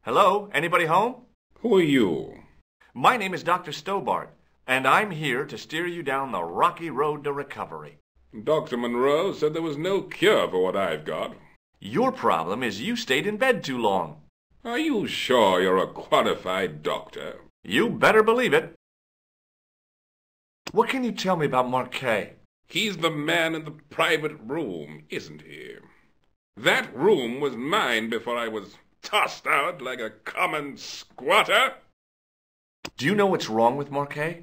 Hello? Anybody home? Who are you? My name is Dr. Stobart, and I'm here to steer you down the rocky road to recovery. Dr. Monroe said there was no cure for what I've got. Your problem is you stayed in bed too long. Are you sure you're a qualified doctor? You better believe it. What can you tell me about Marquet? He's the man in the private room, isn't he? That room was mine before I was tossed out like a common squatter. Do you know what's wrong with Marquet?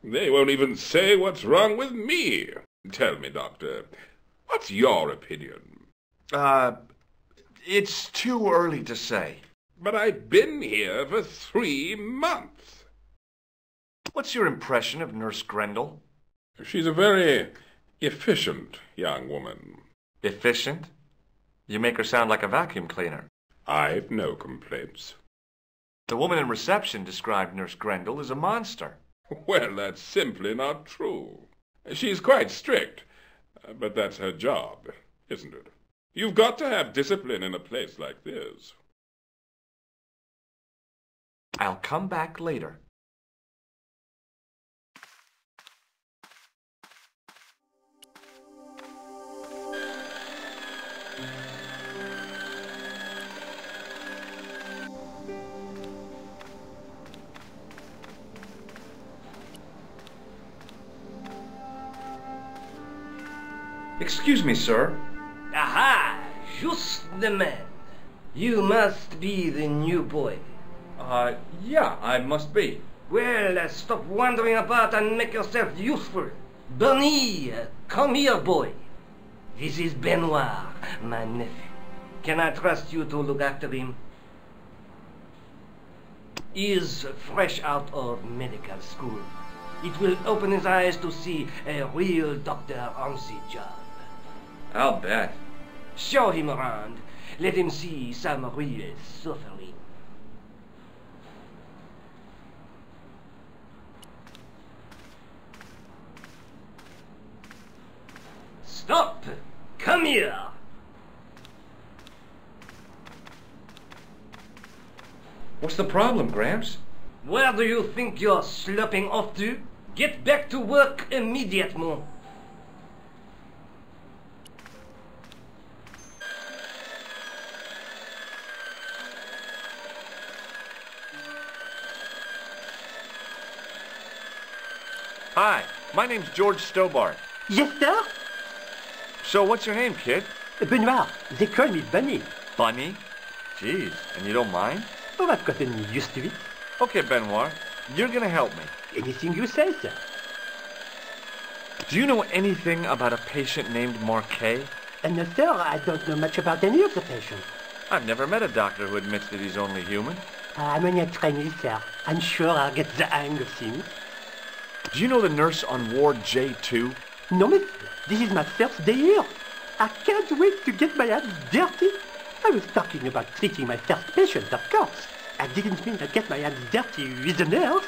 They won't even say what's wrong with me. Tell me, Doctor, what's your opinion? It's too early to say. But I've been here for 3 months. What's your impression of Nurse Grendel? She's a very efficient young woman. Efficient? You make her sound like a vacuum cleaner. I've no complaints. The woman in reception described Nurse Grendel as a monster. Well, that's simply not true. She's quite strict, but that's her job, isn't it? You've got to have discipline in a place like this. I'll come back later. Excuse me, sir. Aha! Just the man. You must be the new boy. Yeah, I must be. Well, stop wandering about and make yourself useful. Bernie, come here, boy. This is Benoit, my nephew. Can I trust you to look after him? He is fresh out of medical school. It will open his eyes to see a real doctor on the job. I'll bet. Show him around. Let him see some real suffering. Stop! Come here! What's the problem, Gramps? Where do you think you're sloping off to? Get back to work immediately. Hi, my name's George Stobart. Yes, sir? So what's your name, kid? Benoit. They call me Bunny. Bunny? Jeez, and you don't mind? Oh, I've gotten used to it. Okay, Benoit, you're gonna help me. Anything you say, sir. Do you know anything about a patient named Marquet? No, sir, I don't know much about any of the patients. I've never met a doctor who admits that he's only human. I'm only a trainee, sir. I'm sure I'll get the hang of things. Do you know the nurse on Ward J2? No, miss. This is my first day here. I can't wait to get my hands dirty. I was talking about treating my first patient, of course. I didn't mean to get my hands dirty with a nurse.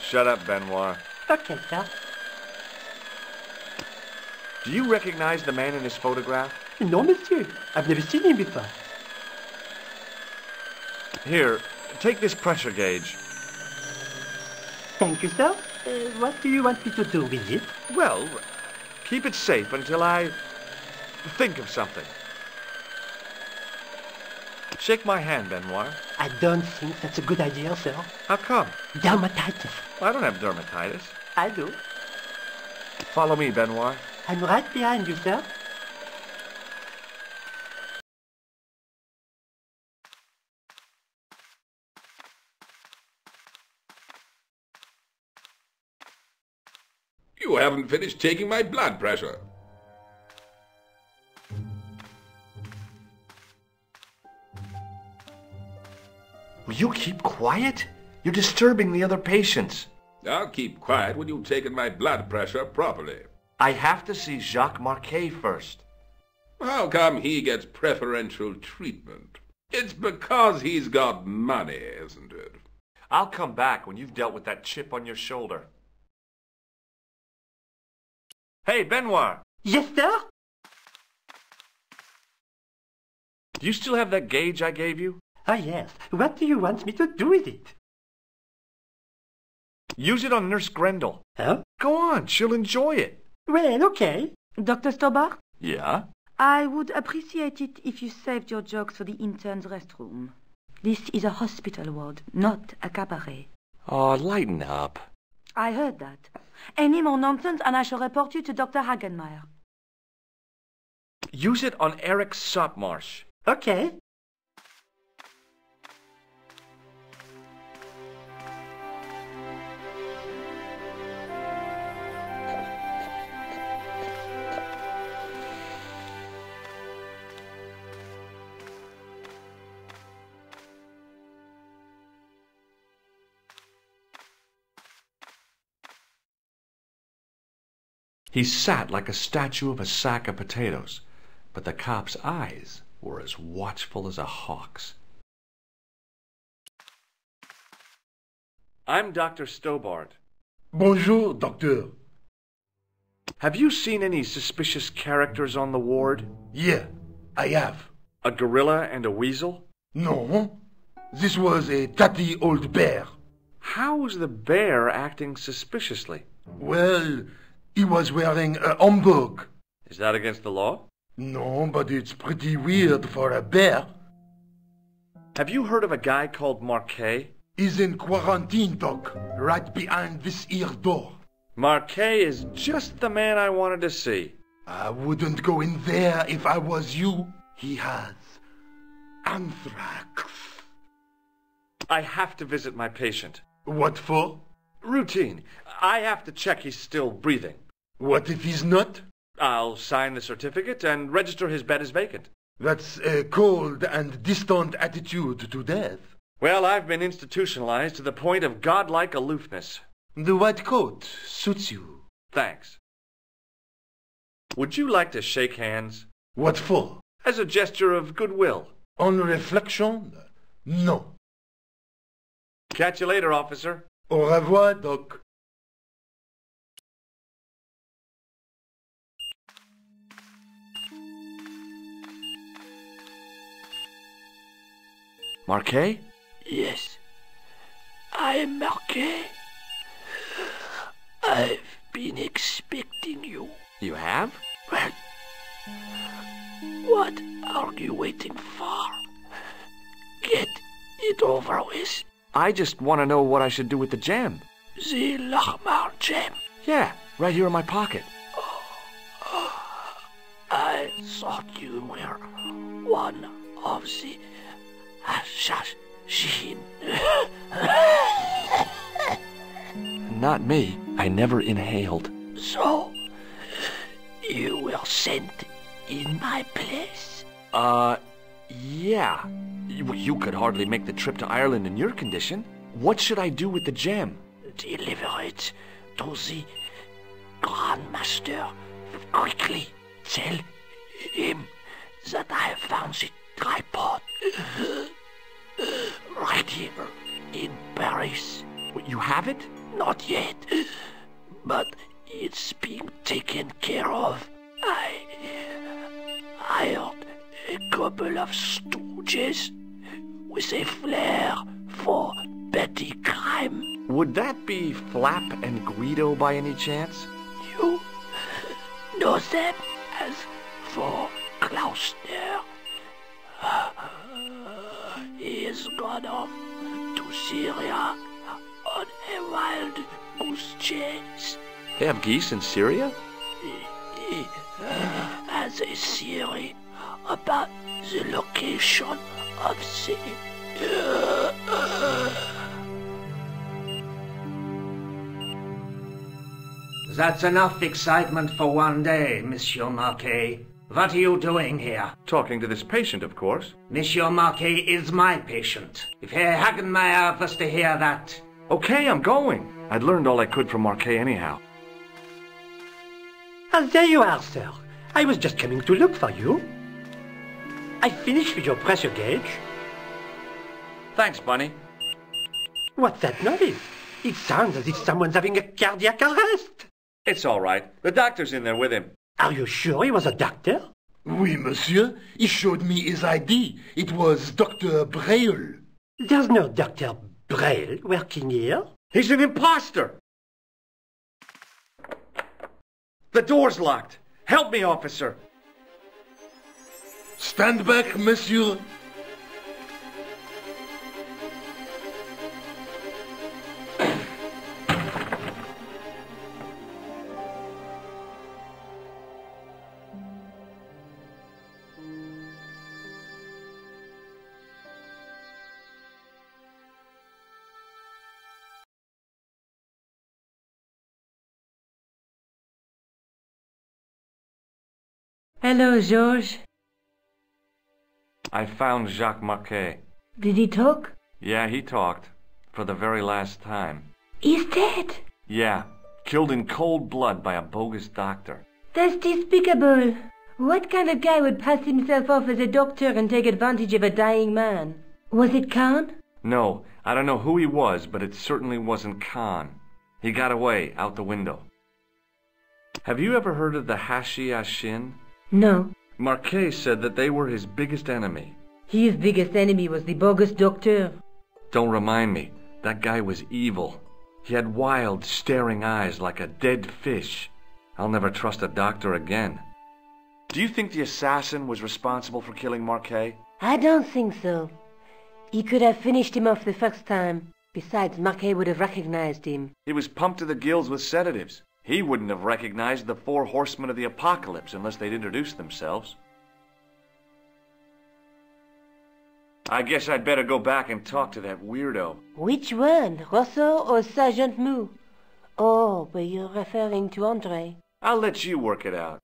Shut up, Benoit. Okay, sir. Do you recognize the man in this photograph? No, monsieur. I've never seen him before. Here, take this pressure gauge. Thank you, sir. What do you want me to do with it? Well, keep it safe until I think of something. Shake my hand, Benoit. I don't think that's a good idea, sir. How come? Dermatitis. I don't have dermatitis. I do. Follow me, Benoit. I'm right behind you, sir. You haven't finished taking my blood pressure. Will you keep quiet? You're disturbing the other patients. I'll keep quiet when you've taken my blood pressure properly. I have to see Jacques Marquet first. How come he gets preferential treatment? It's because he's got money, isn't it? I'll come back when you've dealt with that chip on your shoulder. Hey, Benoit! Yes, sir? Do you still have that gauge I gave you? Oh, yes. What do you want me to do with it? Use it on Nurse Grendel. Huh? Go on, she'll enjoy it. Well, okay. Dr. Stobart? Yeah? I would appreciate it if you saved your jokes for the intern's restroom. This is a hospital ward, not a cabaret. Oh, lighten up. I heard that. Any more nonsense and I shall report you to Dr. Hagenmeyer. Use it on Eric Sopmarsh. Okay. He sat like a statue of a sack of potatoes, but the cop's eyes were as watchful as a hawk's. I'm Dr. Stobart. Bonjour, docteur. Have you seen any suspicious characters on the ward? Yeah, I have. A gorilla and a weasel? No, this was a tatty old bear. How was the bear acting suspiciously? Well, he was wearing a homburg. Is that against the law? No, but it's pretty weird for a bear. Have you heard of a guy called Marquet? He's in quarantine, doc, right behind this here door. Marquet is just the man I wanted to see. I wouldn't go in there if I was you. He has anthrax. I have to visit my patient. What for? Routine. I have to check he's still breathing. What if he's not? I'll sign the certificate and register his bed as vacant. That's a cold and distant attitude to death. Well, I've been institutionalized to the point of godlike aloofness. The white coat suits you. Thanks. Would you like to shake hands? What for? As a gesture of goodwill. On reflection, no. Catch you later, officer. Au revoir, doc. Marquet? Yes, I am Marquet. I've been expecting you. You have? Well, what are you waiting for? Get it over with. I just want to know what I should do with the gem. The Lachmar gem. Yeah, right here in my pocket. I thought you were one of the assassin. Not me. I never inhaled. So, you were sent in my place? Yeah. You could hardly make the trip to Ireland in your condition. What should I do with the gem? Deliver it to the Grandmaster quickly. Tell him that I have found the tripod right here in Paris. You have it? Not yet, but it's being taken care of. I hired a couple of stooges with a flair for petty crime. Would that be Flap and Guido by any chance? You know them as for Klausner. He has gone off to Syria on a wild goose chase. They have geese in Syria? He has a theory about the location of the... That's enough excitement for one day, Monsieur Marquet. What are you doing here? Talking to this patient, of course. Monsieur Marquet is my patient. If Herr Hagenmeyer was to hear that... Okay, I'm going. I'd learned all I could from Marquet anyhow. Ah, there you are, sir. I was just coming to look for you. I finished with your pressure gauge. Thanks, Bunny. What's that noise? It sounds as if someone's having a cardiac arrest. It's all right. The doctor's in there with him. Are you sure he was a doctor? Oui, monsieur. He showed me his ID. It was Dr. Braille. There's no Dr. Braille working here. He's an imposter! The door's locked. Help me, officer. Stand back, monsieur. Hello, Georges. I found Jacques Marquet. Did he talk? Yeah, he talked. For the very last time. He's dead. Yeah, killed in cold blood by a bogus doctor. That's despicable. What kind of guy would pass himself off as a doctor and take advantage of a dying man? Was it Khan? No, I don't know who he was, but it certainly wasn't Khan. He got away, out the window. Have you ever heard of the Hashi-Ashin? No. Marquet said that they were his biggest enemy. His biggest enemy was the bogus doctor. Don't remind me. That guy was evil. He had wild, staring eyes like a dead fish. I'll never trust a doctor again. Do you think the assassin was responsible for killing Marquet? I don't think so. He could have finished him off the first time. Besides, Marquet would have recognized him. He was pumped to the gills with sedatives. He wouldn't have recognized the 4 horsemen of the apocalypse unless they'd introduced themselves. I guess I'd better go back and talk to that weirdo. Which one, Rosso or Sergeant Mou? Oh, but you're referring to Andre. I'll let you work it out.